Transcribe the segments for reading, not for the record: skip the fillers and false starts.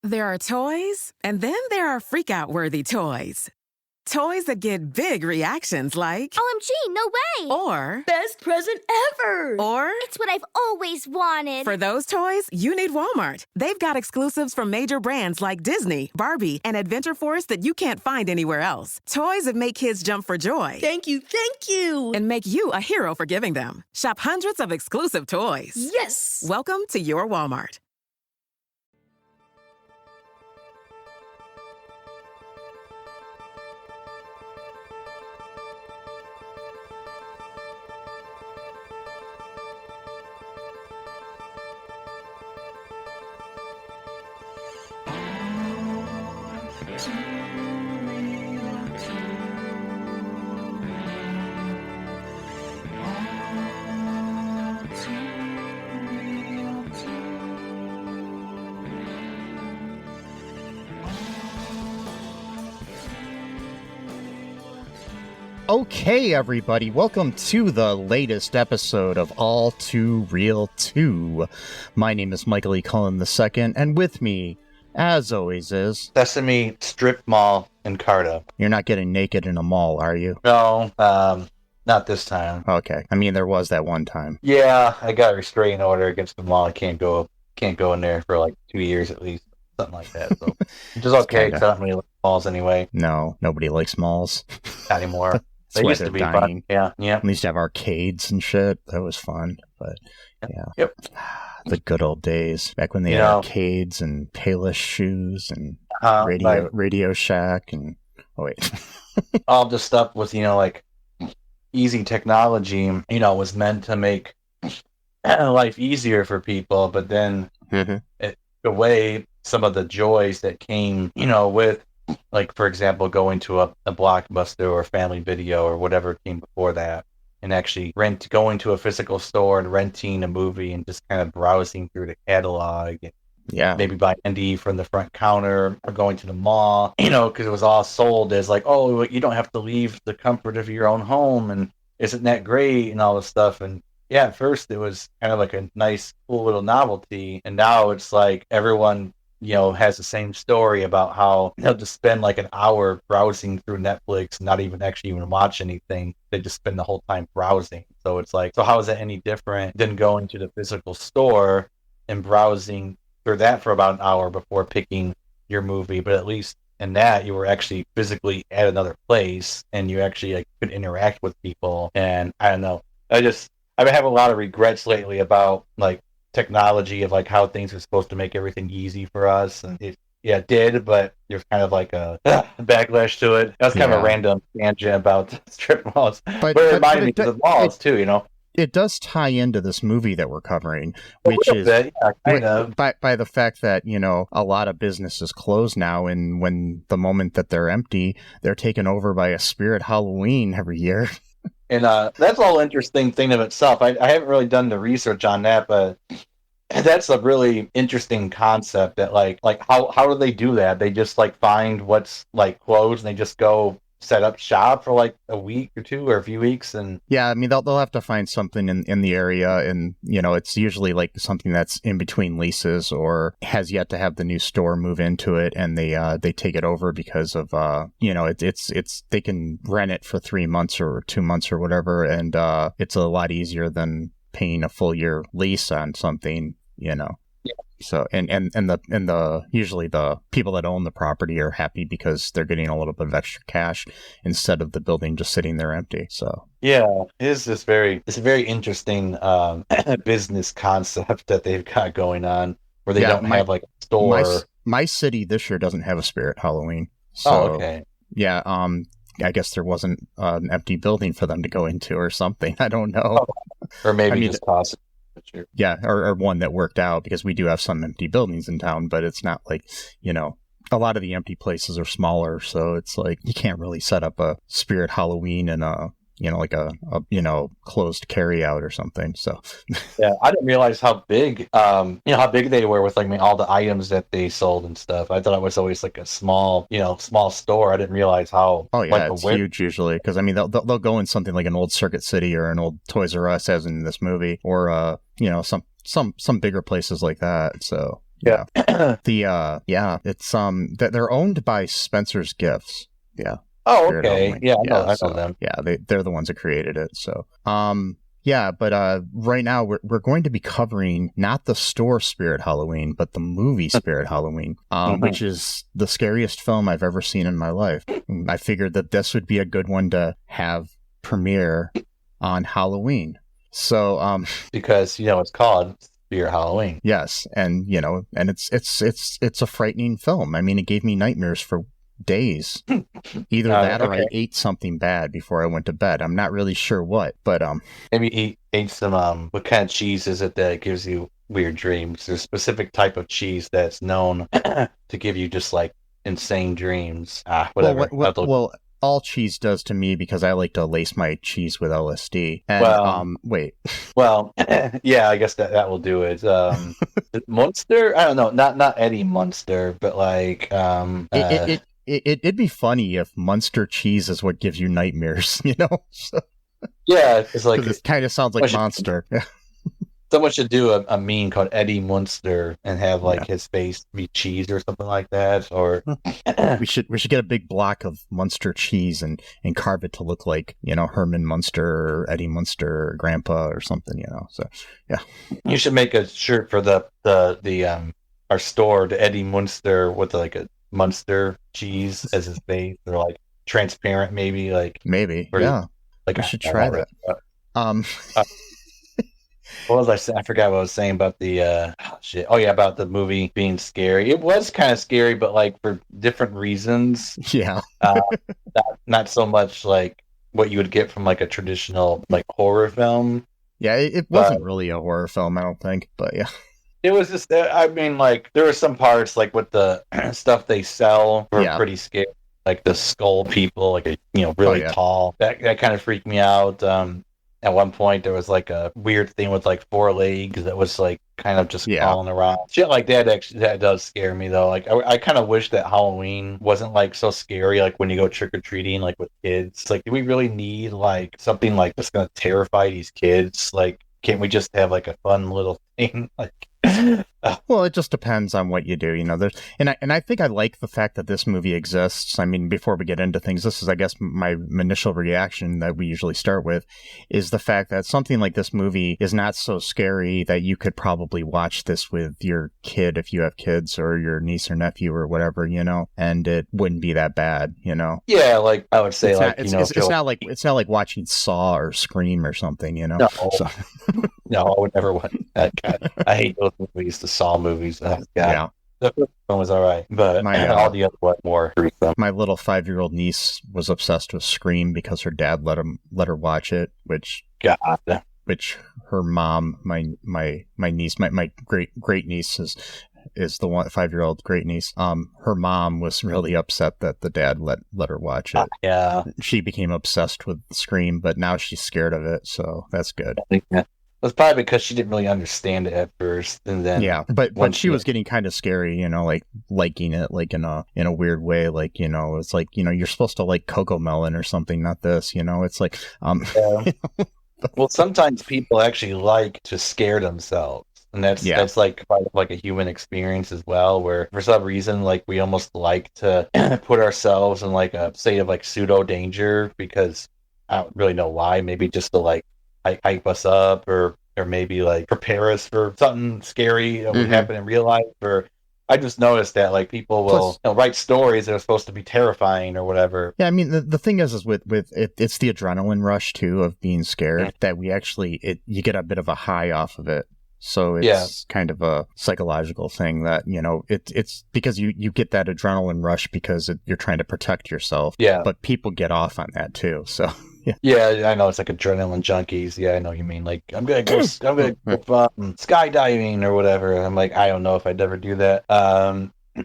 There are toys, and then there are freak-out-worthy toys. Toys that get big reactions like... OMG, no way! Or... Best present ever! Or... It's what I've always wanted! For those toys, you need Walmart. They've got exclusives from major brands like Disney, Barbie, and Adventure Force that you can't find anywhere else. Toys that make kids jump for joy. Thank you! And make you a hero for giving them. Shop hundreds of exclusive toys. Yes! Welcome to your Walmart. Okay, everybody, welcome to the latest episode of ALL2 Real 2. My name is Michael E. Cullen II, and with me, as always, is... Sesame Strip Mall in Carta. You're not getting naked in a mall, are you? No, not this time. Okay, I mean, there was that one time. Yeah, I got a restraining order against the mall. I can't go in there for like 2 years at least, something like that. So, which is okay, because I don't really like malls anyway. No, nobody likes malls. Not anymore. They used to be fun. Yeah. We used to have arcades and shit. That was fun, but yeah. Yep. The good old days, back when they had arcades and Payless shoes and Radio Shack and... Oh, wait. All this stuff was, like, easy technology, was meant to make life easier for people, but then it took away some of the joys that came, with, like, for example, going to a Blockbuster or Family Video or whatever came before that, and actually going to a physical store and renting a movie and just kind of browsing through the catalog. Yeah. Maybe buy candy from the front counter or going to the mall, because it was all sold as like, oh, you don't have to leave the comfort of your own home, and isn't that great, and all this stuff. And yeah, at first it was kind of like a nice, cool little novelty, and now it's like everyone has the same story about how they'll just spend like an hour browsing through Netflix, not even watch anything. They just spend the whole time browsing. So it's like, so how is that any different than going to the physical store and browsing through that for about an hour before picking your movie? But at least in that, you were actually physically at another place and you actually could interact with people. And I don't know, I've been having a lot of regrets lately about like technology of like how things are supposed to make everything easy for us, and it did, but there's kind of like a backlash to it. That was kind of a random tangent about strip malls, but it reminded me of the malls too. It does tie into this movie that we're covering, which is kind of by the fact that a lot of businesses close now, and when the moment that they're empty, they're taken over by a Spirit Halloween every year. And that's all interesting thing of itself. I haven't really done the research on that, but that's a really interesting concept. That like how do they do that? They just like find what's like closed and they just go set up shop for like a week or two or a few weeks. And yeah, I mean they'll have to find something in the area, and it's usually like something that's in between leases or has yet to have the new store move into it, and they take it over because of it's they can rent it for 3 months or 2 months or whatever, and it's a lot easier than paying a full year lease on something. Yeah. So and the usually the people that own the property are happy because they're getting a little bit of extra cash instead of the building just sitting there empty. So yeah, it's a very interesting business concept that they've got going on, where they don't have like a store. My city this year doesn't have a Spirit Halloween. So, okay. Yeah, I guess there wasn't an empty building for them to go into or something. I don't know. Or maybe just toss it. Yeah, or one that worked out, because we do have some empty buildings in town, but it's not like, a lot of the empty places are smaller, so it's like you can't really set up a Spirit Halloween in a like a closed carry out or something. So yeah, I didn't realize how big how big they were with like all the items that they sold and stuff. I thought it was always like a small store. I didn't realize how it's huge usually, because I mean they'll go in something like an old Circuit City or an old Toys R Us, as in this movie, or some bigger places like that. So Yeah. It's they're owned by Spencer's Gifts. Yeah. Oh, Spirit okay. Halloween. Yeah, I know them. Yeah, they're the ones that created it. So, but right now we're going to be covering not the store Spirit Halloween, but the movie Spirit Halloween, which is the scariest film I've ever seen in my life. I figured that this would be a good one to have premiere on Halloween. So, because it's called Spirit Halloween. Yes, and it's a frightening film. I mean, it gave me nightmares for days. Either that or I ate something bad before I went to bed. I'm not really sure what, but maybe ate some what kind of cheese is it that gives you weird dreams? There's a specific type of cheese that's known to give you just like insane dreams. Whatever. Well, all cheese does to me because I like to lace my cheese with LSD. And, wait. Well, yeah, I guess that will do it. Munster? I don't know. Not Eddie Munster, but like It'd be funny if Munster cheese is what gives you nightmares, So, yeah, it's like it kind of sounds like Monster. Someone should do a meme called Eddie Munster and have like his face be cheese or something like that. Or we should get a big block of Munster cheese and carve it to look like Herman Munster or Eddie Munster or Grandpa or something. So yeah, you should make a shirt for the our store, the Eddie Munster, with like a Munster cheese as his face, or like transparent, maybe yeah. Like we should try that. What was I saying? I forgot what I was saying about the shit. Oh yeah, about the movie being scary. It was kind of scary, but like for different reasons. Yeah. Not so much like what you would get from like a traditional like horror film. Yeah, it wasn't really a horror film, I don't think, but yeah. It was just, I mean, like there were some parts like with the stuff they sell were pretty scary. Like the skull people, like really tall. That kind of freaked me out. At one point, there was like a weird thing with like 4 legs that was like kind of just crawling around. Shit like that actually that does scare me though. Like I kind of wish that Halloween wasn't like so scary. Like when you go trick or treating, like with kids. Like, do we really need like something like that's gonna terrify these kids? Like, can't we just have like a fun little thing? Like. Well, it just depends on what you do, There's and I think I like the fact that this movie exists. I mean, before we get into things, this is, I guess, my initial reaction that we usually start with is the fact that something like this movie is not so scary that you could probably watch this with your kid if you have kids, or your niece or nephew or whatever, and it wouldn't be that bad, Yeah, like I would say, it's not like watching Saw or Scream or something, No, no, I would never watch that. God, I hate those movies. The Saw movies. Yeah. The first one was all right, but all the other ones more gruesome. My little 5-year-old niece was obsessed with Scream because her dad let her watch it, which her mom, my niece, my great niece is the 5-year-old great niece. Her mom was really upset that the dad let her watch it. Yeah, she became obsessed with Scream, but now she's scared of it, so that's good. It's probably because she didn't really understand it at first, and then but she was getting kind of scary, like liking it, like in a weird way, like it's like you're supposed to like Cocomelon or something, not this, it's like Well, sometimes people actually like to scare themselves, and that's like part of like a human experience as well, where for some reason like we almost like to put ourselves in like a state of like pseudo danger, because I don't really know why. Maybe just to like hype us up, or maybe like prepare us for something scary that would happen in real life. Or I just noticed that like people will write stories that are supposed to be terrifying or whatever. Yeah, I mean the thing is with it, it's the adrenaline rush too of being scared that we actually you get a bit of a high off of it. So it's kind of a psychological thing that, it's because you get that adrenaline rush because you're trying to protect yourself. Yeah. But people get off on that too. So yeah, I know, it's like adrenaline junkies. Yeah, I know what you mean. Like I'm gonna go skydiving or whatever. I'm like, I don't know if I'd ever do that.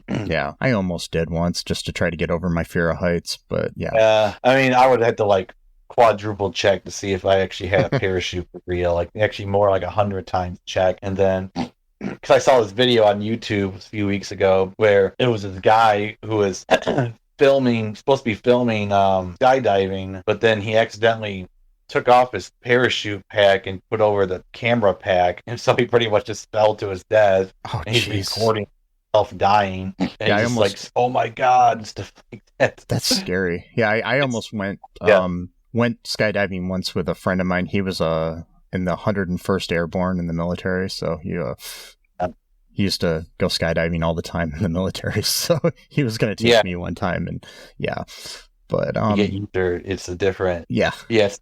Yeah, I almost did once just to try to get over my fear of heights, but yeah. I mean, I would have to like quadruple check to see if I actually had a parachute for real. Like actually more like 100 times check, and then. Because I saw this video on YouTube a few weeks ago where it was this guy who was supposed to be filming skydiving, but then he accidentally took off his parachute pack and put over the camera pack, and so he pretty much just fell to his death. Oh, and he's jeez. recording himself dying, and Yeah, I he's almost- like, "Oh my god," and stuff like that. That's scary. Yeah, I almost went went skydiving once with a friend of mine. He was in the 101st Airborne in the military, so he used to go skydiving all the time in the military. So he was going to take me one time, and but it's a different it's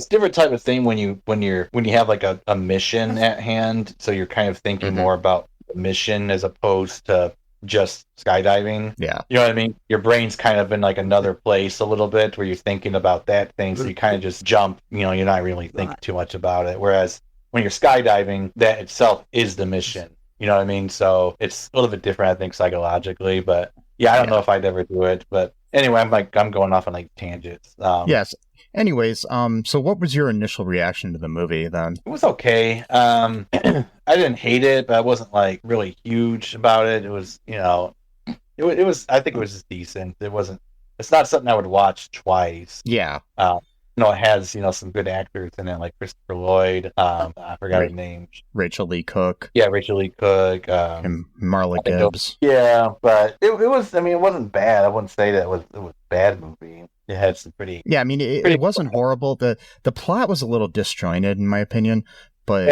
a different type of thing when you have like a mission at hand. So you're kind of thinking more about the mission as opposed to just skydiving. Yeah. You know what I mean? Your brain's kind of in like another place a little bit where you're thinking about that thing. So you kind of just jump, you're not really thinking too much about it. Whereas when you're skydiving, that itself is the mission. You know what I mean? So it's a little bit different, I think, psychologically. But I don't know if I'd ever do it. But anyway, I'm going off on like tangents. Yes. Anyways, so what was your initial reaction to the movie then? It was okay. I didn't hate it, but I wasn't like really huge about it. It was, it was. I think it was just decent. It's not something I would watch twice. Yeah. It has some good actors in it, like Christopher Lloyd. I forgot his name. Rachael Leigh Cook. Yeah, Rachael Leigh Cook. And Marla Gibbs. Yeah, but it was. I mean, it wasn't bad. I wouldn't say that it was a bad movie. It had some pretty. Yeah, I mean, it wasn't horrible. The plot was a little disjointed, in my opinion, but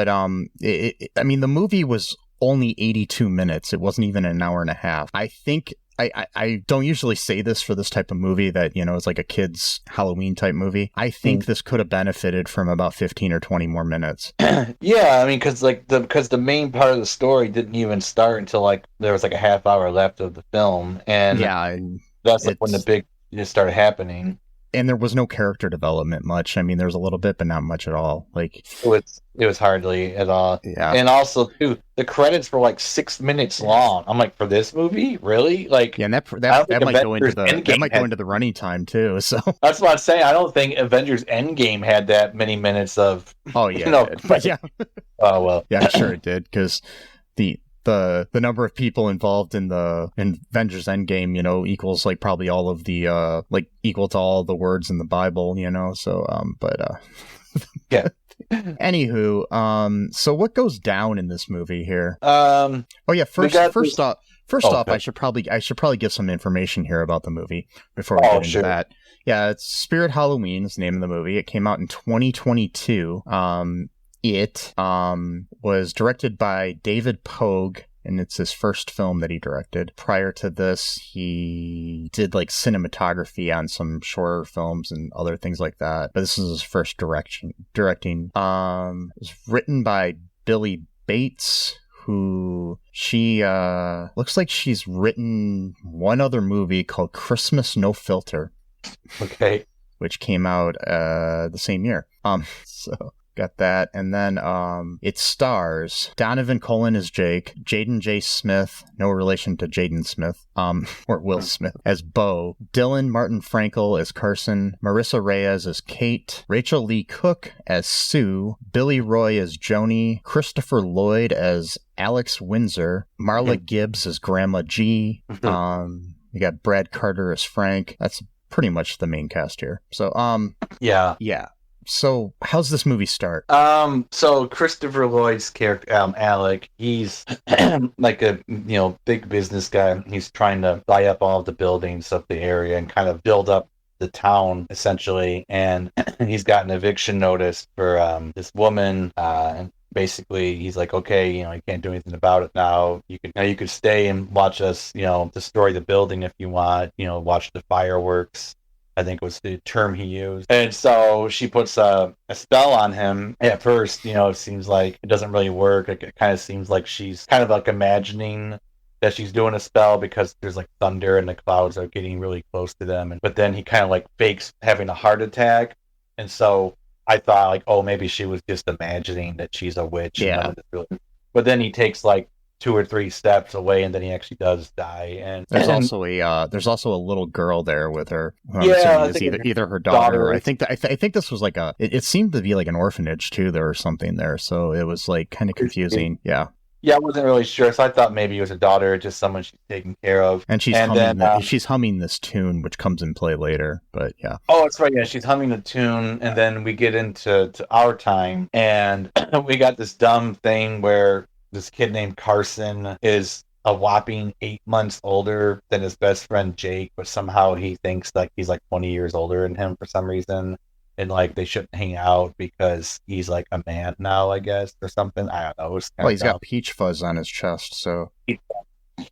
I mean, the movie was only 82 minutes. It wasn't even an hour and a half. I think. I don't usually say this for this type of movie that, it's like a kid's Halloween type movie. I think this could have benefited from about 15 or 20 more minutes. Yeah, I mean, because the main part of the story didn't even start until like there was like a half hour left of the film, and that's like when the big started happening. And there was no character development much. I mean, there was a little bit, but not much at all. Like it was hardly at all. Yeah. And also, too, the credits were like 6 minutes long. I'm like, for this movie, really? Like, yeah, and that might go into the running time too. So that's what I'm saying. I don't think Avengers Endgame had that many minutes of. Oh yeah, but yeah. Oh well. Yeah, sure it did, because the number of people involved in Avengers Endgame, equals like probably all of the equal to all the words in the Bible, so yeah. Anywho, so what goes down in this movie here? First off, I should probably give some information here about the movie before we get into that. Yeah, it's Spirit Halloween is the name of the movie. It came out in 2022. It was directed by David Pogue, and it's his first film that he directed. Prior to this, he did like cinematography on some shorter films and other things like that. But this is his first directing. It was written by Billy Bates, who she looks like she's written one other movie called Christmas No Filter. Okay. Which came out the same year. So got that. And then it stars Donovan Colan as Jake, Jaiden J. Smith, no relation to Jaden Smith, or Will Smith, as Bo, Dylan Martin Frankel as Carson, Marissa Reyes as Kate, Rachael Leigh Cook as Sue, Billy Roy as Joni, Christopher Lloyd as Alex Windsor, Marla Gibbs as Grandma G, you got Brad Carter as Frank. That's pretty much the main cast here. So, yeah. So, how's this movie start? So Christopher Lloyd's character, Alec, he's like a big business guy. He's trying to buy up all of the buildings of the area and kind of build up the town essentially. And he's got an eviction notice for this woman. And basically, he's like, okay, you can't do anything about it now. You could stay and watch us, destroy the building if you want. Watch the fireworks. I think was the term he used. And so she puts a spell on him. At first, it seems like it doesn't really work. It kind of seems like she's kind of like imagining that she's doing a spell because there's like thunder and the clouds are getting really close to them. But then he kind of like fakes having a heart attack. And so I thought like, oh, maybe she was just imagining that she's a witch. Yeah. But then he takes like 2 or 3 steps away, and then he actually does die. And there's also a little girl there with her. Yeah, either her daughter. I think this was like it seemed to be like an orphanage too, there or something there. So it was like kind of confusing. Yeah. Yeah, I wasn't really sure, so I thought maybe it was a daughter, just someone she's taking care of. And she's humming this tune, which comes in play later. But yeah. Oh, that's right. Yeah, she's humming the tune, and then we get into our time, and we got this dumb thing where this kid named Carson is a whopping 8 months older than his best friend Jake, but somehow he thinks like he's like 20 years older than him for some reason. And like they shouldn't hang out because he's like a man now, I guess, or something. I don't know. Well, he's got peach fuzz on his chest, so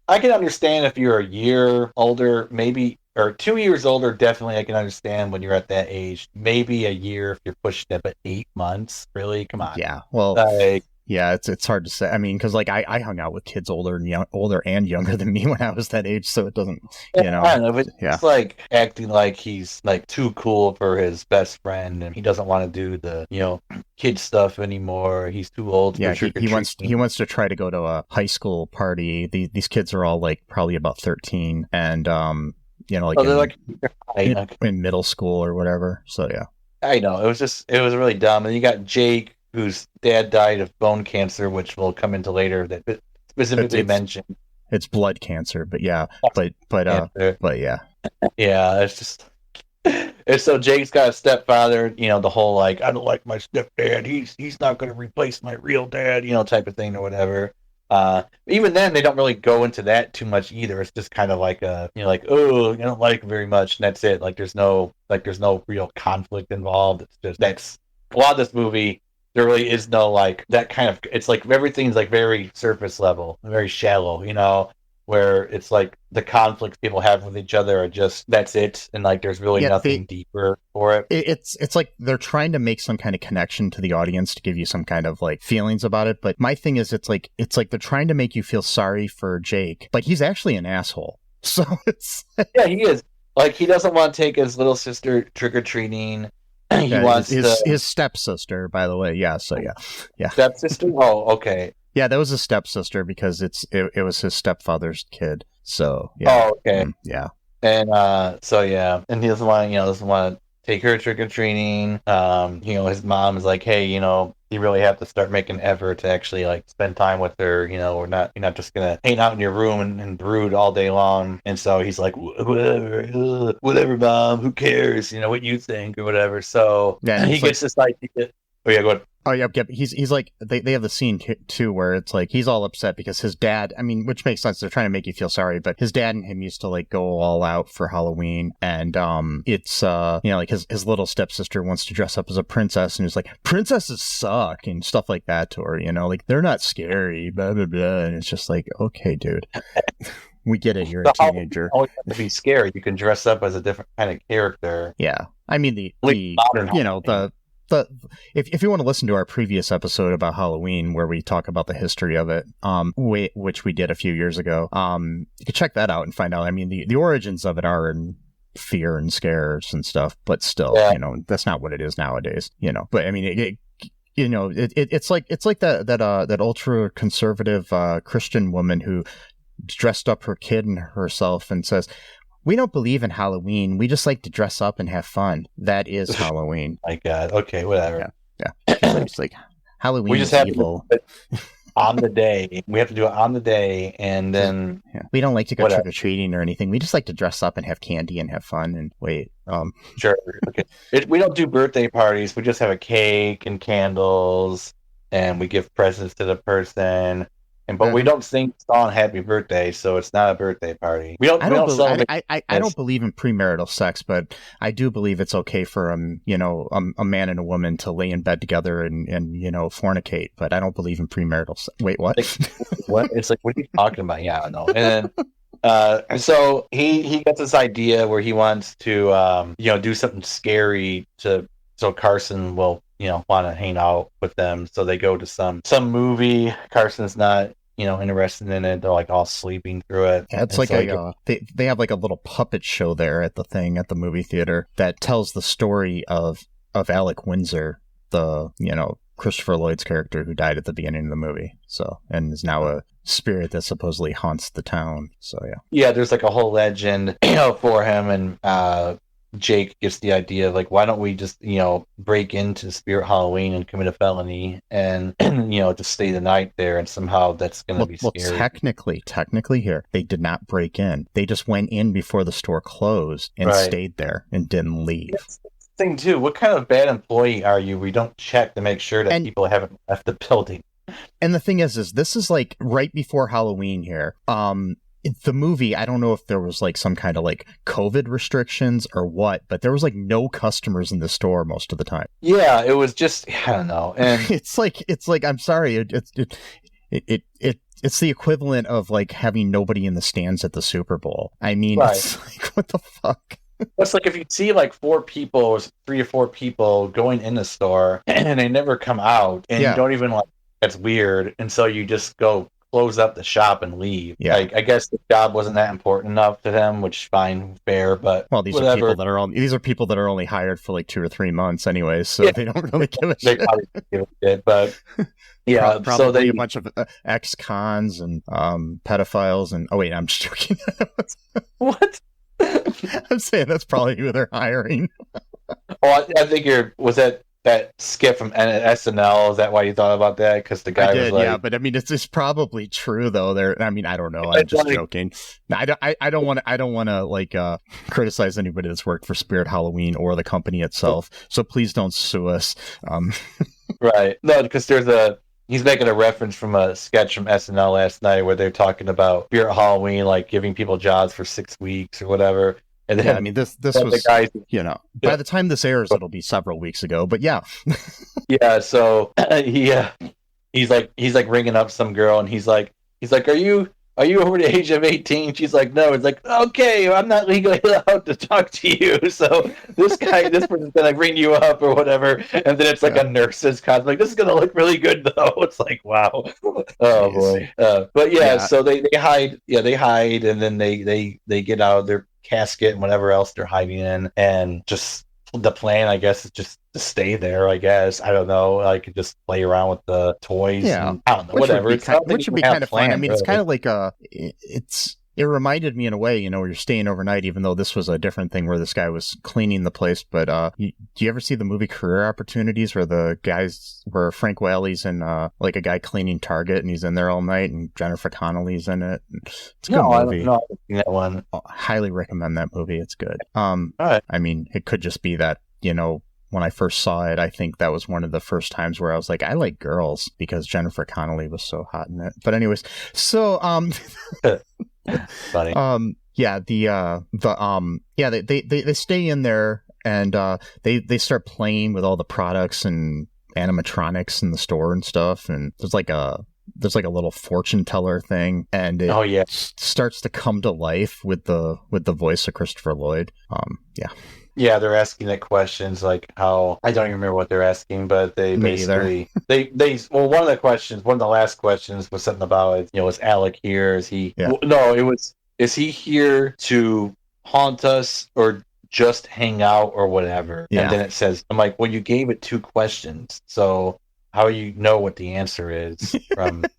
I can understand if you're a year older, maybe, or 2 years older. Definitely, I can understand when you're at that age. Maybe a year if you're pushing it, but 8 months, really? Come on. Yeah. Well, like, yeah, it's hard to say. I mean, because like I hung out with kids older and younger than me when I was that age, so it doesn't, you know. I don't know, but it's like acting like he's like too cool for his best friend, and he doesn't want to do the kid stuff anymore. He's too old. Yeah, he wants to try to go to a high school party. These kids are all like probably about 13, and like in middle school or whatever. So yeah, I know it was really dumb. And you got Jake, whose dad died of bone cancer, which we'll come into later. That specifically mentioned. It's blood cancer, but yeah, but yeah, yeah. It's just. And so Jake's got a stepfather. The whole like I don't like my stepdad. He's not going to replace my real dad. Type of thing or whatever. Even then, they don't really go into that too much either. It's just kind of like like, oh, I don't like him very much, and that's it. Like there's no real conflict involved. It's just that's a lot of this movie. There really is no like that kind of. It's like everything's like very surface level, very shallow. Where it's like the conflicts people have with each other are just that's it, and like there's really nothing deeper for it. It's like they're trying to make some kind of connection to the audience to give you some kind of like feelings about it. But my thing is, it's like they're trying to make you feel sorry for Jake, but he's actually an asshole. So it's yeah, he is. Like he doesn't want to take his little sister trick or treating. He wants his stepsister, by the way. Yeah, so yeah. Stepsister. Oh, okay. Yeah, that was a stepsister because it was his stepfather's kid. So yeah. Oh, okay. Yeah. And and he doesn't want to take her trick or treating. His mom is like, hey, you really have to start making an effort to actually like spend time with her. You're not just gonna hang out in your room and brood all day long. And so he's like, whatever, mom, who cares? What you think or whatever. So yeah, he gets this idea. Oh yeah, go ahead. Oh yeah, he's like they have the scene too where it's like he's all upset because his dad. I mean, which makes sense. They're trying to make you feel sorry, but his dad and him used to like go all out for Halloween, and it's like his little stepsister wants to dress up as a princess, and he's like, princesses suck and stuff like that to her. Like they're not scary, blah blah blah, and it's just like, okay, dude. We get it. You're a teenager. You don't have to be scary. You can dress up as a different kind of character. Yeah, I mean the if you want to listen to our previous episode about Halloween where we talk about the history of it, which we did a few years ago, you can check that out and find out. I mean, the origins of it are in fear and scares and stuff, but still, that's not what it is nowadays. But I mean, it's like that ultra conservative Christian woman who dressed up her kid and herself and says, we don't believe in Halloween. We just like to dress up and have fun. That is Halloween. My God. Okay, whatever. Yeah. It's like Halloween we just is have evil. To do it on the day. We have to do it on the day, and then we don't like to go trick or treating or anything. We just like to dress up and have candy and have fun. And wait, sure. Okay. We don't do birthday parties. We just have a cake and candles, and we give presents to the person. But we don't sing the song "Happy Birthday," so it's not a birthday party. I don't believe in premarital sex, but I do believe it's okay for a man and a woman to lay in bed together and fornicate. But I don't believe in premarital sex. Wait, what? What? It's like, what are you talking about? Yeah, I know. And then so he gets this idea where he wants to do something scary so Carson will want to hang out with them. So they go to some movie. Carson's not interested in it. They're like all sleeping through it. Yeah, it's like they have like a little puppet show there at the movie theater that tells the story of Alec Windsor, the Christopher Lloyd's character who died at the beginning of the movie. So, and is now a spirit that supposedly haunts the town. So yeah. Yeah, there's like a whole legend for him, and Jake gets the idea of like, why don't we just, break into Spirit Halloween and commit a felony and, just stay the night there, and somehow that's going to be scary. Technically here, they did not break in. They just went in before the store closed and stayed there and didn't leave. That's the thing too. What kind of bad employee are you? We don't check to make sure that people haven't left the building. And the thing is this is like right before Halloween here. The movie, I don't know if there was like some kind of like COVID restrictions or what, but there was like no customers in the store most of the time. Yeah, it was just, I don't know. And it's like I'm sorry, it's the equivalent of like having nobody in the stands at the Super Bowl. I mean, It's like, what the fuck? It's like if you see like 3 or 4 people going in the store and they never come out, and you don't even like, that's weird, and so you just go close up the shop and leave. Yeah. Like, I guess the job wasn't that important enough to them, which is fine, fair, but these are people that are only hired for like 2 or 3 months anyway, so they don't really give a shit. They probably give a shit, but yeah, probably so a bunch of ex-cons and pedophiles and oh wait, I'm just joking. What? I'm saying that's probably who they're hiring. I think was that skit from SNL, is that why you thought about that? Because the guy was like... Yeah, but I mean, it's probably true though. I mean, I don't know. I'm just joking. I don't want to like criticize anybody that's worked for Spirit Halloween or the company itself. So please don't sue us. Right? No, because he's making a reference from a sketch from SNL last night where they're talking about Spirit Halloween, like giving people jobs for 6 weeks or whatever. And then, I mean, this was, by the time this airs, it'll be several weeks ago, but yeah. Yeah, so he's like ringing up some girl, and he's like, are you over the age of 18? She's like, no. It's like, okay, I'm not legally allowed to talk to you. So this person's gonna ring you up or whatever, and then it's like a nurse's cosplay. Like, this is gonna look really good though. It's like, wow. Oh boy. But so they hide. Yeah, they hide, and then they get out of their casket and whatever else they're hiding in, and just the plan, I guess, is just to stay there. I guess, I don't know, like just play around with the toys. Yeah, and, I don't know, whatever. Which would be kind of fun. I mean, it's kind of like it reminded me in a way, where you're staying overnight, even though this was a different thing where this guy was cleaning the place. But do you ever see the movie Career Opportunities where Frank Whaley's in like a guy cleaning Target and he's in there all night and Jennifer Connelly's in it? It's a good movie. No, I haven't seen that one. Highly recommend that movie. It's good. All right. I mean, it could just be that, when I first saw it, I think that was one of the first times where I was like, I like girls because Jennifer Connelly was so hot in it. But anyways, so funny. They stay in there and they start playing with all the products and animatronics in the store and stuff, and there's like a little fortune teller thing, and it starts to come to life with the voice of Christopher Lloyd. Yeah, they're asking that questions like how, I don't even remember what they're asking, but they basically one of the last questions was something about, is Alec here? Is he? Yeah. No, it was, is he here to haunt us or just hang out or whatever? Yeah. And then it says, I'm like, well, you gave it 2 questions, so how do you know what the answer is from it?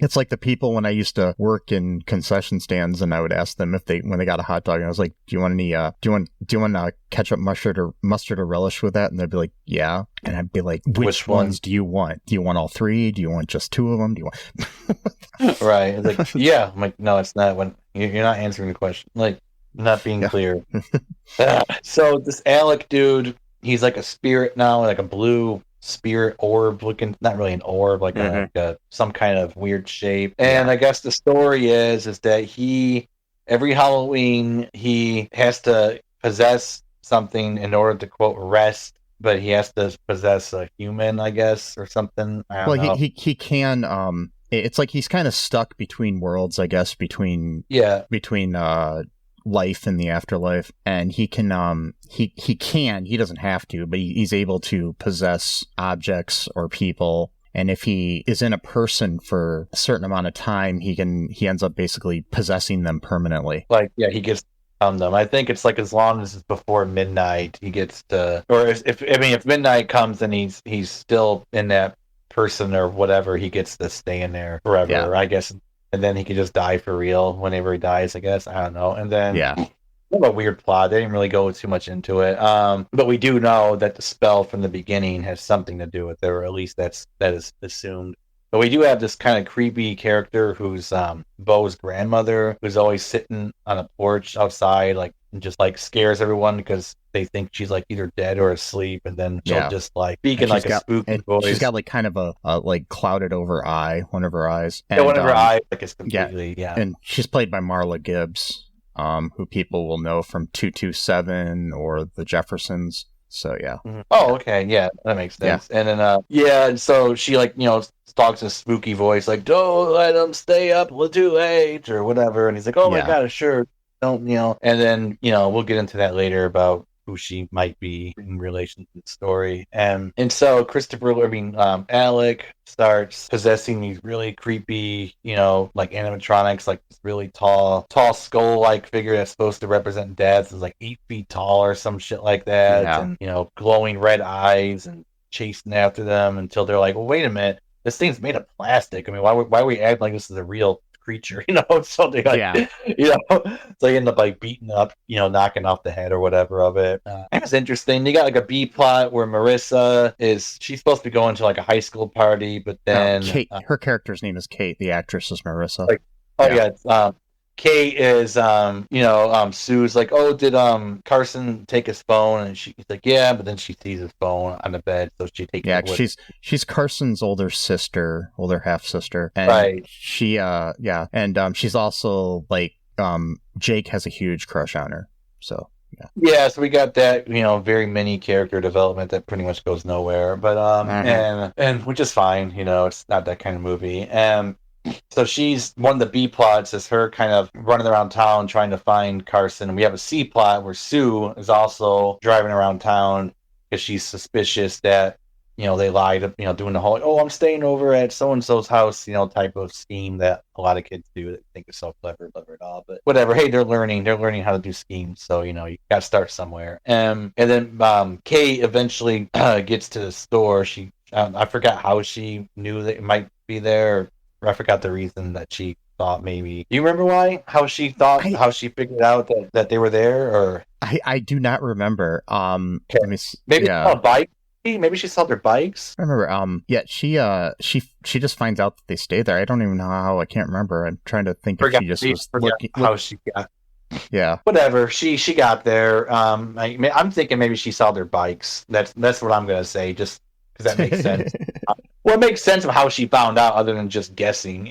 It's like the people when I used to work in concession stands, and I would ask them when they got a hot dog, and I was like, "Do you want any? Do you want ketchup, mustard, or relish with that?" And they'd be like, "Yeah." And I'd be like, "Which ones do you want? Do you want all 3? Do you want just 2 of them? Do you want?" Right? It's like, yeah. I'm like, no, it's not. When you're not answering the question, like, not being clear. So this Alec dude, he's like a spirit now, like a blue spirit orb looking, not really an orb, like some kind of weird shape. And I guess the story is that every Halloween he has to possess something in order to, quote, rest, but he has to possess a human, I guess, or something. I don't know. He can it's like he's kind of stuck between worlds, I guess, between life and the afterlife, and he can he doesn't have to, but he's able to possess objects or people, and if he is in a person for a certain amount of time, he ends up basically possessing them permanently. Like, yeah, he gets on them. I think it's like as long as it's before midnight, he gets to, or if midnight comes and he's still in that person or whatever, he gets to stay in there forever, I guess. And then he could just die for real whenever he dies, I guess. I don't know. And then Kind of a weird plot. They didn't really go too much into it. But we do know that the spell from the beginning has something to do with it, or at least that is assumed. But we do have this kind of creepy character who's Bo's grandmother, who's always sitting on a porch outside, like, and just like scares everyone because they think she's like either dead or asleep, and then she'll just like speak in like a spooky voice. She's got like kind of a like clouded over eye, one of her eyes. And, yeah, one of her eyes like is completely And she's played by Marla Gibbs, who people will know from 227 or The Jeffersons. So yeah. Mm-hmm. Oh, okay, yeah, that makes sense. Yeah. And then and so she like talks in a spooky voice like, "Don't let them stay up too late," or whatever. And he's like, "Oh my god, sure, don't." And then we'll get into that later about who she might be in relation to the story. And so Alec starts possessing these really creepy, like animatronics, like this really tall skull-like figure that's supposed to represent death. It's like 8 feet tall or some shit like that. Yeah. And, glowing red eyes and chasing after them until they're like, well, wait a minute, this thing's made of plastic. I mean, why are we acting like this is a real creature, so they like, so they end up like beating up, knocking off the head or whatever of it. It was interesting. You got like a B plot where she's supposed to be going to like a high school party, but then Kate, her character's name is Kate. The actress is Marissa. Kate is, Sue's like, oh, did Carson take his phone? And she's like, yeah, but then she sees his phone on the bed, so she takes it with. She's Carson's older half sister, and right. She and she's also like Jake has a huge crush on her, so. Yeah, so we got that, very mini character development that pretty much goes nowhere, but and which is fine, it's not that kind of movie. So she's one of the B plots is her kind of running around town trying to find Carson. We have a C plot where Sue is also driving around town because she's suspicious that they lied, doing the whole I'm staying over at so and so's house, type of scheme that a lot of kids do that think is so clever at all. But whatever. Hey, they're learning how to do schemes, so you got to start somewhere. And then Kate eventually gets to the store. I forgot how she knew that it might be there. I forgot the reason that she thought maybe. Do you remember why? How she thought? How she figured out that they were there? Or I do not remember. Maybe she saw a bike. Maybe she saw their bikes. I remember. She just finds out that they stay there. I don't even know how. I can't remember. I'm trying to think if she just was looking. How she got. Yeah. Whatever. She got there. I'm thinking maybe she saw their bikes. That's what I'm gonna say. Just because that makes sense. Well, it makes sense of how she found out, other than just guessing,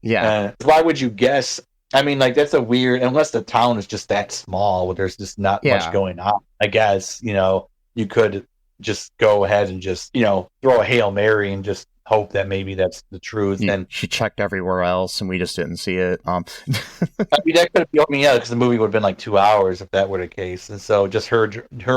Yeah. Why would you guess? I mean, like, that's a weird, unless the town is just that small where there's just not much going on, I guess, you could just go ahead and just, throw a Hail Mary and just hope that maybe that's the truth. And she checked everywhere else and we just didn't see it. I mean, that could be, because the movie would have been like 2 hours if that were the case. And so just her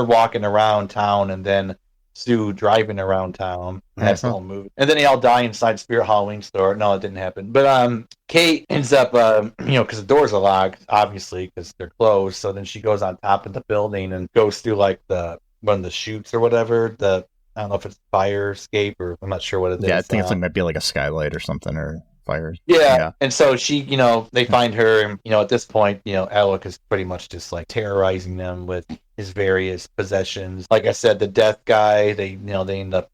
walking around town and then Sue driving around town. That's the whole movie. And then they all die inside Spirit Halloween store. No, it didn't happen. But Kate ends up, because the doors are locked, obviously, because they're closed. So then she goes on top of the building and goes through like one of the chutes or whatever. I don't know if it's fire escape or I'm not sure what it is. Yeah, I think it's might be like a skylight or something or fires. Yeah. And so she, they find her, and at this point, Alec is pretty much just like terrorizing them with his various possessions. Like I said, the death guy, they end up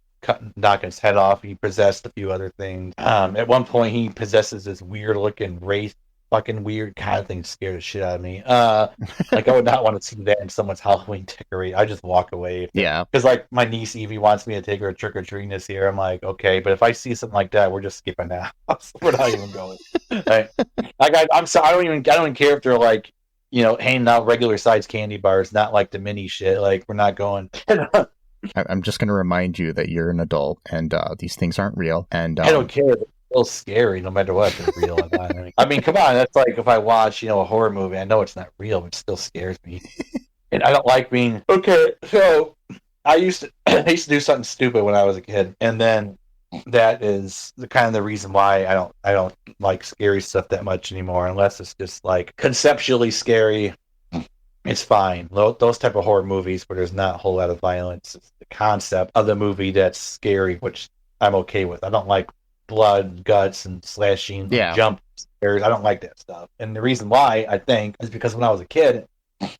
knocking his head off. He possessed a few other things. At one point, he possesses this weird looking wraith. Fucking weird kind of thing scared the shit out of me. Like I would not want to see that in someone's Halloween decorate. I just walk away. Yeah. Because like my niece Evie wants me to take her trick or treating this year. I'm like, okay, but if I see something like that, we're just skipping that. We're not even going. Right? Like I'm sorry, I don't even care if they're like, handing out regular size candy bars, not like the mini shit. Like we're not going. I'm just going to remind you that you're an adult and these things aren't real. And I don't care. Still scary no matter what, they're real or not. I mean, come on, that's like if I watch, a horror movie, I know it's not real, but it still scares me. And I don't like being okay. So I used to do something stupid when I was a kid, and then that is the reason why I don't like scary stuff that much anymore, unless it's just like conceptually scary. It's fine. Those type of horror movies where there's not a whole lot of violence, it's the concept of the movie that's scary, which I'm okay with. I don't like blood, guts, and slashing, jump scares. I don't like that stuff. And the reason why, I think, is because when I was a kid,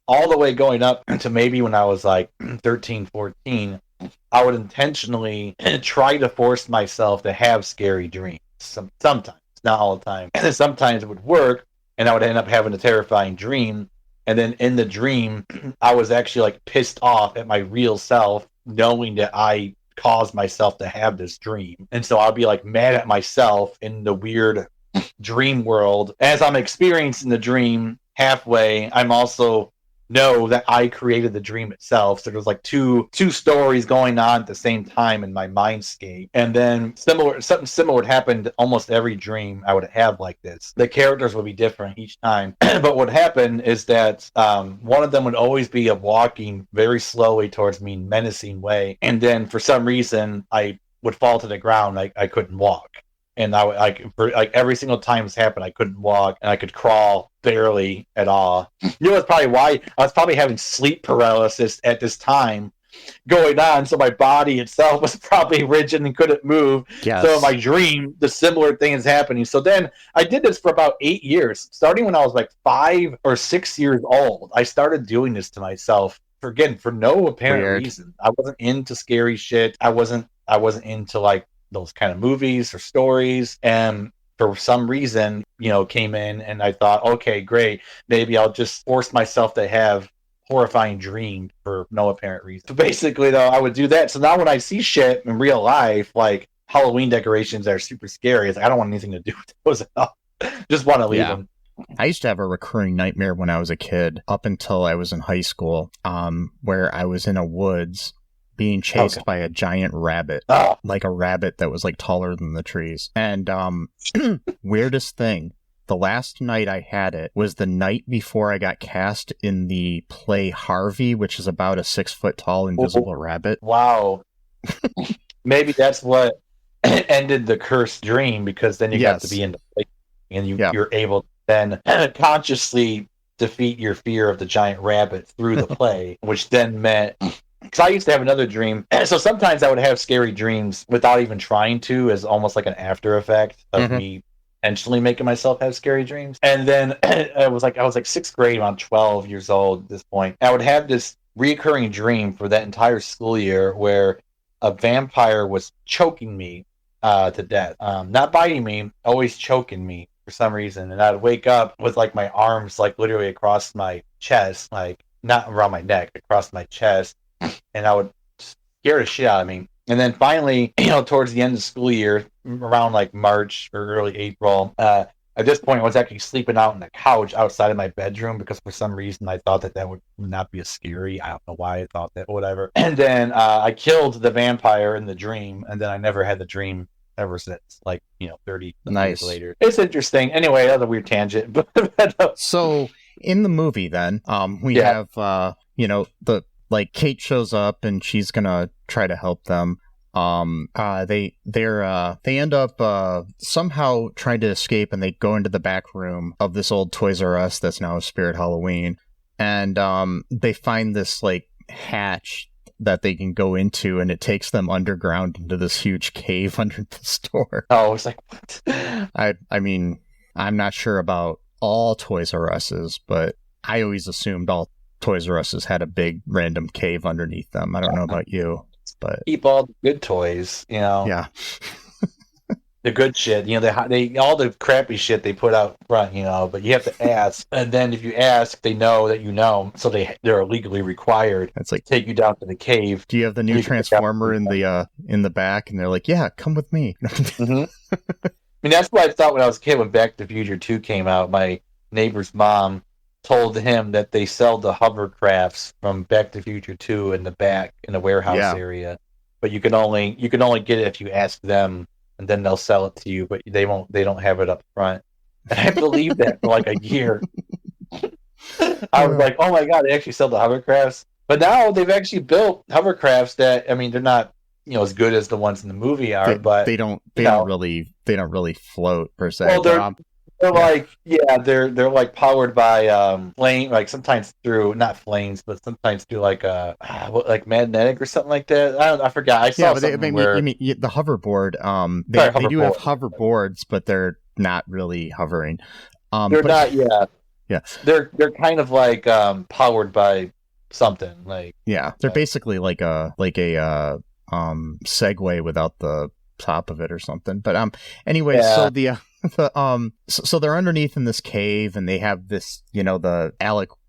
all the way going up to maybe when I was like 13, 14, I would intentionally try to force myself to have scary dreams. Sometimes, not all the time. And then sometimes it would work, and I would end up having a terrifying dream. And then in the dream, I was actually like pissed off at my real self, knowing that I caused myself to have this dream. And so I'll be like mad at myself in the weird dream world. As I'm experiencing the dream halfway, I'm also know that I created the dream itself. So there's like two stories going on at the same time in my mindscape. And then something similar would happen to almost every dream I would have like this. The characters would be different each time. But what would happen is that one of them would always be walking very slowly towards me, menacing way. And then for some reason, I would fall to the ground. I couldn't walk. And I would, like every single time this happened, I couldn't walk, and I could crawl barely at all. You know, that's probably why I was probably having sleep paralysis at this time going on. So my body itself was probably rigid and couldn't move. Yes. So in my dream, the similar thing is happening. So then I did this for about 8 years, starting when I was like 5 or 6 years old. I started doing this to myself for no apparent reason. I wasn't into scary shit. I wasn't into like those kind of movies or stories, and for some reason, came in, and I thought, okay, great, maybe I'll just force myself to have horrifying dreams for no apparent reason. So basically, though, I would do that. So now when I see shit in real life, like Halloween decorations that are super scary, it's like, I don't want anything to do with those at all. Just want to leave them. I used to have a recurring nightmare when I was a kid, up until I was in high school, where I was in a woods being chased by a giant rabbit, like a rabbit that was like taller than the trees. And weirdest thing, the last night I had it was the night before I got cast in the play Harvey, which is about a 6 foot tall invisible rabbit. Wow. Maybe that's what ended the cursed dream, because then you got to be in the play, and you're able to then consciously defeat your fear of the giant rabbit through the play, which then meant... Because I used to have another dream. So sometimes I would have scary dreams without even trying to, as almost like an after effect of me intentionally making myself have scary dreams. And then I was like 6th grade, around 12 years old at this point. I would have this reoccurring dream for that entire school year where a vampire was choking me to death. Not biting me, always choking me for some reason. And I'd wake up with like my arms like literally across my chest, like not around my neck, across my chest. And I would scare the shit out of me. And then finally, towards the end of the school year, around like March or early April, at this point, I was actually sleeping out on the couch outside of my bedroom, because for some reason I thought that would not be as scary. I don't know why I thought that, whatever. And then I killed the vampire in the dream, and then I never had the dream ever since, like, 30 years later. It's interesting. Anyway, that's a weird tangent. So in the movie then, we have, like Kate shows up and she's gonna try to help them. They end up somehow trying to escape, and they go into the back room of this old Toys R Us that's now a Spirit Halloween, and they find this like hatch that they can go into, and it takes them underground into this huge cave under the store. Oh, it's like, what? I mean, I'm not sure about all Toys R Us's, but I always assumed all Toys R Us's had a big random cave underneath them. I don't know about you, but keep all the good toys, Yeah. The good shit, they all the crappy shit they put out front, but you have to ask, and then if you ask, they know that so they're legally required. It's like, to take you down to the cave. Do you have the new Transformer in the back? And they're like, yeah, come with me. I mean, that's what I thought when I was a kid when Back to the Future 2 came out. My neighbor's mom told him that they sell the hovercrafts from Back to the Future 2 in the back in the warehouse area, but you can only get it if you ask them, and then they'll sell it to you, but they don't have it up front. And I believed that for like a year. I was like, oh my god, they actually sell the hovercrafts. But now they've actually built hovercrafts that, I mean, they're not as good as the ones in the movie are, but they don't really float per se. Well, they're like powered by flame, like sometimes through not flames, but sometimes through like like magnetic or something like that. I forgot. I saw something where you mean the hoverboard. They do have hoverboards, but they're not really hovering. They're not. Yeah. they're kind of like powered by something like. Yeah, they're basically like a Segway without the top of it or something. But anyway, so so they're underneath in this cave, and they have this, the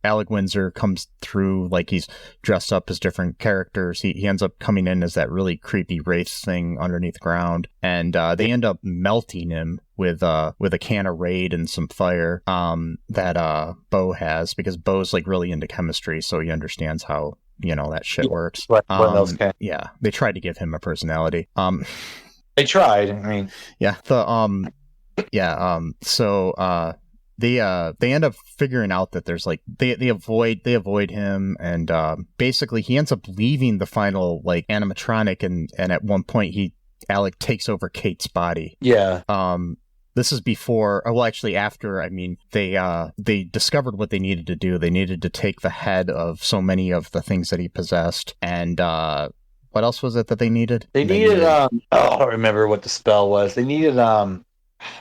Alec Windsor comes through like he's dressed up as different characters. He ends up coming in as that really creepy wraith thing underneath the ground, and they end up melting him with a can of Raid and some fire that Bo has, because Bo's like really into chemistry, so he understands how that shit works. Yeah, they tried to give him a personality. They tried. I mean, yeah. So they end up figuring out that there's like they avoid him, and basically he ends up leaving the final like animatronic, and at one point Alec takes over Kate's body. Yeah. This is before, well, actually after. I mean, they discovered what they needed to do. They needed to take the head of so many of the things that he possessed, and what else was it that they needed? They needed I don't remember what the spell was. They needed a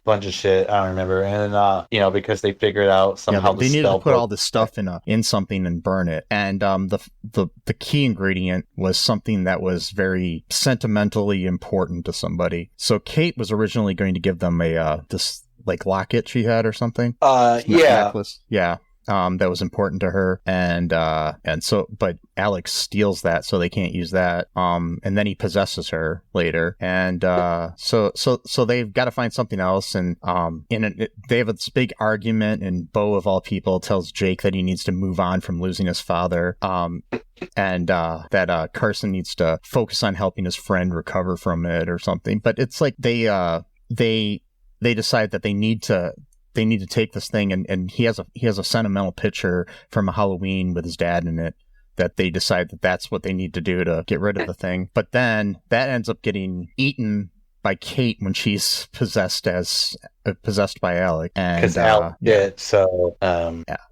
bunch of shit. I don't remember. And because they figured out somehow they needed to put all this stuff in something and burn it. And the key ingredient was something that was very sentimentally important to somebody. So Kate was originally going to give them this like locket she had or something. Necklace. Yeah. That was important to her, and so, but Alex steals that, so they can't use that. And then he possesses her later, and so they've got to find something else. And they have this big argument, and Bo of all people tells Jake that he needs to move on from losing his father, and that Carson needs to focus on helping his friend recover from it or something. But it's like they decide that they need to take this thing, and he has a sentimental picture from a Halloween with his dad in it, that they decide that that's what they need to do to get rid of the thing. But then that ends up getting eaten by Kate when she's possessed by Alec, and because Alec did. So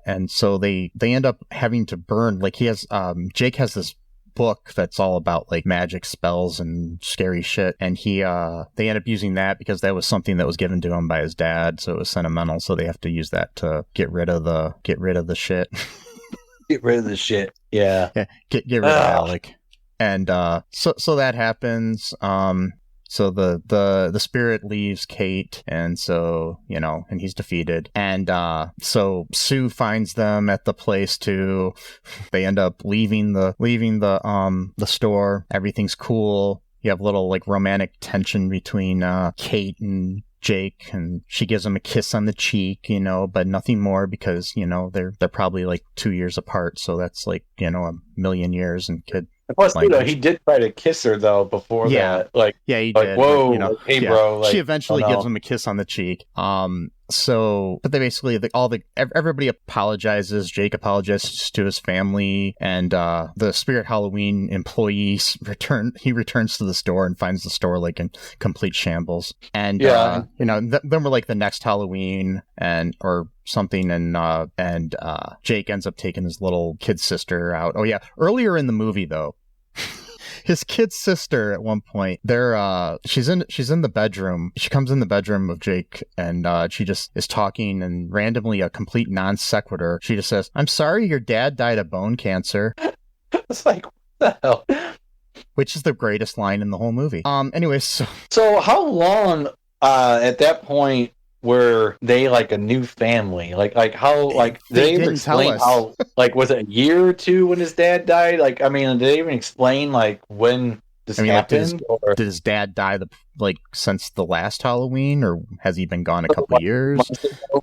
and so they end up having to burn, like, he has Jake has this book that's all about like magic spells and scary shit, and they end up using that because that was something that was given to him by his dad, so it was sentimental, so they have to use that to get rid of the shit. Get rid of the shit. Yeah. Get rid of Alec. And so that happens. So the spirit leaves Kate, and so, and he's defeated. And so Sue finds them at the place too. They end up leaving the store. Everything's cool. You have a little like romantic tension between Kate and Jake, and she gives him a kiss on the cheek, but nothing more, because they're probably like 2 years apart, so that's like a million years, and kid. Plus, he did try to kiss her though before that. Like, yeah, he like, did. Whoa, but, hey, bro. Like, she eventually gives him a kiss on the cheek. So, but they basically everybody apologizes. Jake apologizes to his family, and the Spirit Halloween employee returns to the store and finds the store like in complete shambles. And then we're like the next Halloween or something, and Jake ends up taking his little kid sister out. Oh yeah, earlier in the movie though. His kid sister at one point, she's in the bedroom. She comes in the bedroom of Jake, and she just is talking, and randomly, a complete non sequitur, she just says, "I'm sorry your dad died of bone cancer." It's like, what the hell? Which is the greatest line in the whole movie. Anyways, so how long at that point were they like a new family? Like how, like, did they ever explain how, like, was it a year or two when his dad died? Like, I mean, did they even explain like when this happened? Did his dad die since the last Halloween, or has he been gone a couple of years?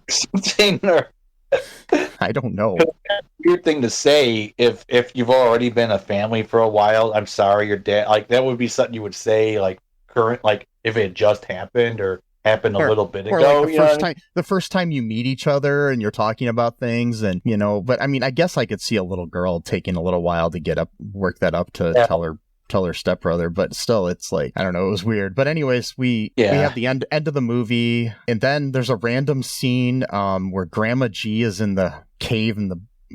Something, or I don't know. Weird thing to say if you've already been a family for a while. I'm sorry your dad, like, that would be something you would say like current, like if it just happened or happened a little bit ago. Like the first time you meet each other and you're talking about things, and but I mean, I guess I could see a little girl taking a little while to work that up to tell her stepbrother, but still, it's like, I don't know, it was weird. But anyways, we have the end of the movie, and then there's a random scene where Grandma G is in the cave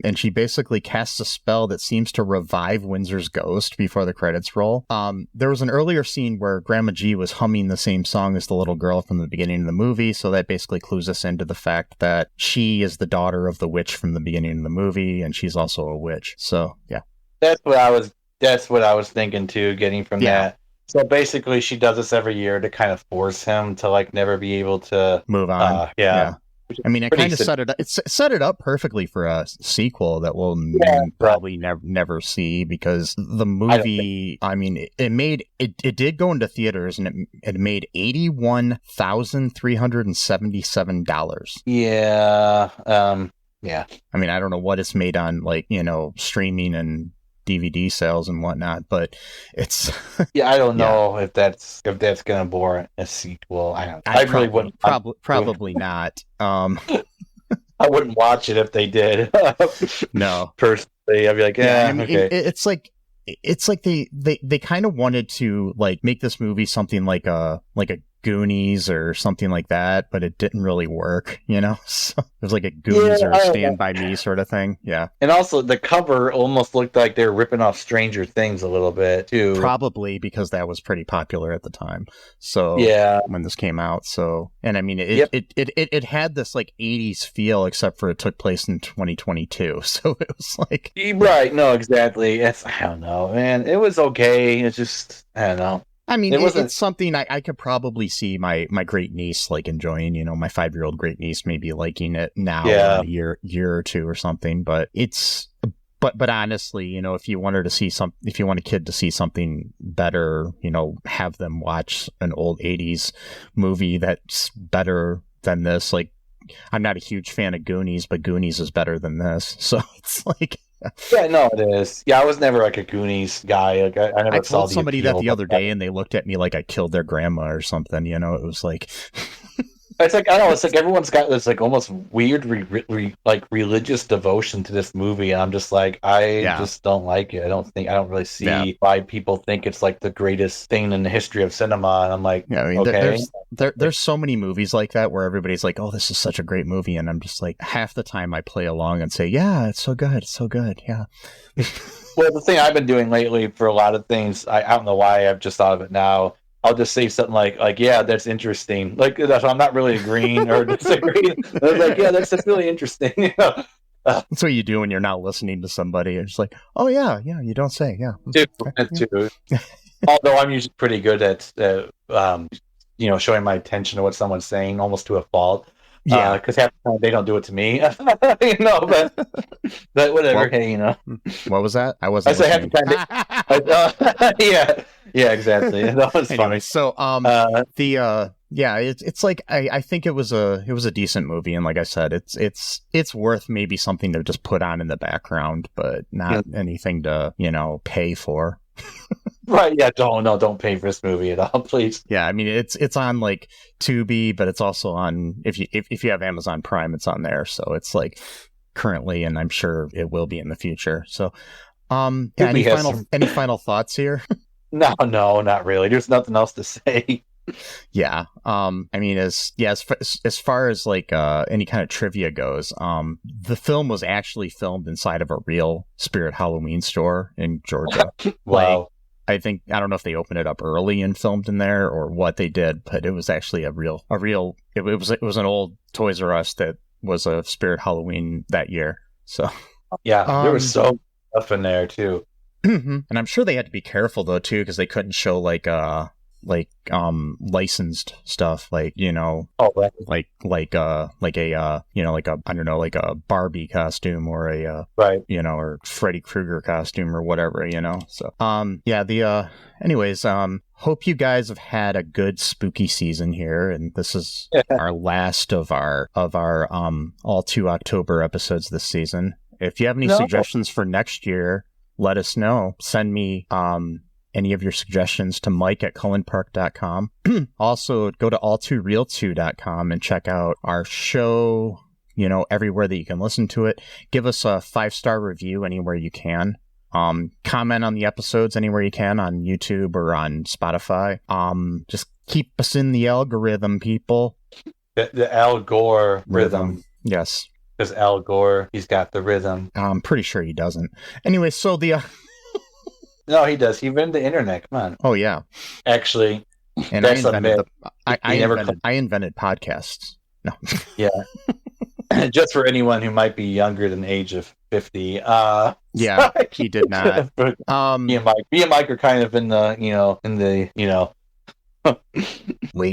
and she basically casts a spell that seems to revive Windsor's ghost before the credits roll. There was an earlier scene where Grandma G was humming the same song as the little girl from the beginning of the movie, so that basically clues us into the fact that she is the daughter of the witch from the beginning of the movie, and she's also a witch. So, yeah. That's what I was thinking too, getting from that. So basically, she does this every year to kind of force him to like never be able to move on. Yeah. I mean, it kind of set it up perfectly for a sequel that we'll probably never see, because the movie, I mean, it did go into theaters, and it made $81,377. Yeah. Yeah. I mean, I don't know what it's made on, like, you know, streaming and DVD sales and whatnot, but it's I don't know if that's gonna bore a sequel. I really wouldn't. Probably not. I wouldn't watch it if they did. No, personally, I'd be like, I mean, okay. It's like they kind of wanted to like make this movie something like a Goonies or something like that, but it didn't really work, you know? So it was like a Goonies or Stand By Me sort of thing. Yeah. And also the cover almost looked like they were ripping off Stranger Things a little bit too. Probably because that was pretty popular at the time. So when this came out. So, and I mean, it had this like 80s feel, except for it took place in 2022. So it was like. Right. No, exactly. I don't know, man. It was okay. It's just, I don't know. I mean, it's something I could probably see my great niece like enjoying, you know, my 5-year-old great niece maybe liking it now in a year or two or something. But but honestly, you know, if you want a kid to see something better, you know, have them watch an old 80s movie that's better than this. Like, I'm not a huge fan of Goonies, but Goonies is better than this. So it's like. Yeah, no, it is. Yeah, I was never like a Goonies guy. Like, I never saw told somebody that the other day, and they looked at me like I killed their grandma or something. You know, it was like. It's like, I don't know. It's like everyone's got this like almost weird, like religious devotion to this movie, and I'm just like, I just don't like it. I don't really see why people think it's like the greatest thing in the history of cinema. And I'm like, I mean, okay. There's so many movies like that where everybody's like, oh, this is such a great movie, and I'm just like, half the time I play along and say, yeah, it's so good, yeah. Well, the thing I've been doing lately for a lot of things, I don't know why I've just thought of it now. I'll just say something like, yeah, that's interesting. Like, I'm not really agreeing or disagreeing. I was like, yeah, that's really interesting. You know? That's what you do when you're not listening to somebody. It's like, oh, yeah, you don't say, yeah. Dude. Although I'm usually pretty good at, you know, showing my attention to what someone's saying, almost to a fault. Yeah, because half the time they don't do it to me. You know, but whatever. Well, hey, you know. What was that? I wasn't. I say half the time. Yeah, exactly. That was anyway, funny. So it's like I think it was a decent movie, and like I said, it's worth maybe something to just put on in the background, but not anything to, you know, pay for. Right, yeah, don't pay for this movie at all, please. Yeah, I mean, it's on like Tubi, but it's also on, if you have Amazon Prime, it's on there. So it's like currently, and I'm sure it will be in the future. So, any final thoughts here? No, not really. There's nothing else to say. Yeah. I mean, as far as like any kind of trivia goes, the film was actually filmed inside of a real Spirit Halloween store in Georgia. Wow. I don't know if they opened it up early and filmed in there or what they did, but it was actually it was an old Toys R Us that was a Spirit Halloween that year. So yeah, there was so much stuff in there too. And I'm sure they had to be careful though too, because they couldn't show like licensed stuff, like, you know, like a you know, like a, I don't know, like a Barbie costume or a you know, or Freddy Krueger costume or whatever, you know. So anyways, hope you guys have had a good spooky season here, and this is our last of our all 2 October episodes this season. If you have any suggestions for next year, let us know. Send me any of your suggestions to mike@cullenpark.com. Also, go to all2real2.com and check out our show, you know, everywhere that you can listen to it. Give us a 5-star review anywhere you can. Comment on the episodes anywhere you can on YouTube or on Spotify. Just keep us in the algorithm, people. The Al Gore rhythm. Yes. Because Al Gore, he's got the rhythm. I'm pretty sure he doesn't. Anyway, so the... No, he does. He invented the internet. Come on. Oh, yeah. Actually, and that's a myth. I invented podcasts. No. Yeah. Just for anyone who might be younger than the age of 50. Yeah, he did not. Me and Mike are kind of in the, we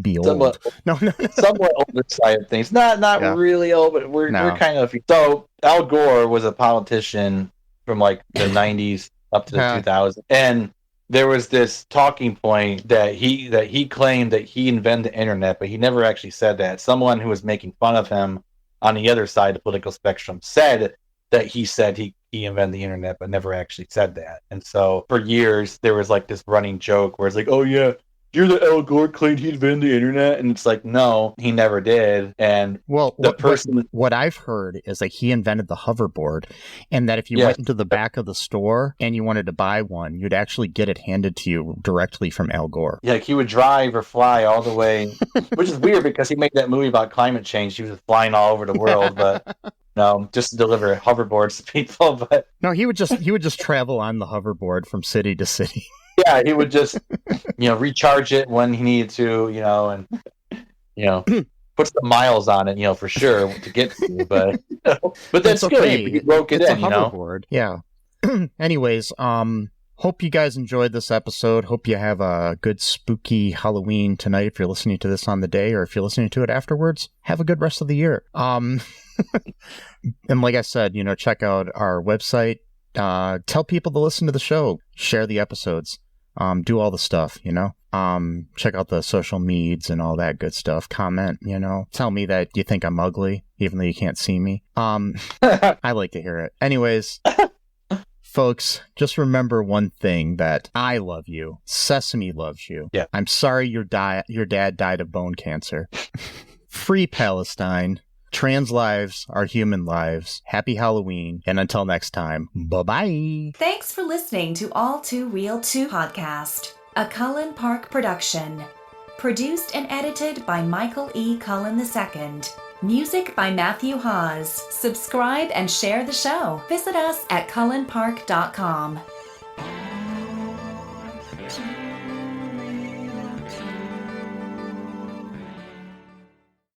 be old. Somewhat, no. somewhat older side of things. Not really old, but we're kind of. So Al Gore was a politician from like the 90s up to the 2000s, and there was this talking point that he claimed that he invented the internet, but he never actually said that. Someone who was making fun of him on the other side of the political spectrum said that he said he invented the internet, but never actually said that. And so for years there was like this running joke where it's like, oh yeah, you're the Al Gore claimed he invented the internet, and it's like, no, he never did. And what I've heard is like he invented the hoverboard, and that if you went into the back of the store and you wanted to buy one, you'd actually get it handed to you directly from Al Gore. Yeah, like he would drive or fly all the way, which is weird because he made that movie about climate change. He was flying all over the world, but no, just to deliver hoverboards to people. But no, he would just travel on the hoverboard from city to city. Yeah, he would just, recharge it when he needed to, and puts the miles on it, for sure to get to. But that's okay. Good. He broke it in, hoverboard. Yeah. Anyways, hope you guys enjoyed this episode. Hope you have a good spooky Halloween tonight if you're listening to this on the day, or if you're listening to it afterwards, have a good rest of the year. And like I said, check out our website. Tell people to listen to the show, share the episodes, do all the stuff, check out the social medias and all that good stuff. Comment, tell me that you think I'm ugly, even though you can't see me. I like to hear it. Anyways, folks, just remember one thing, that I love you. Sesame loves you. Yeah. I'm sorry your dad died of bone cancer. Free Palestine. Trans lives are human lives. Happy Halloween. And until next time, bye-bye. Thanks for listening to All Too Real 2 podcast, a Cullen Park production. Produced and edited by Michael E. Cullen II. Music by Matthew Hawes. Subscribe and share the show. Visit us at cullenpark.com.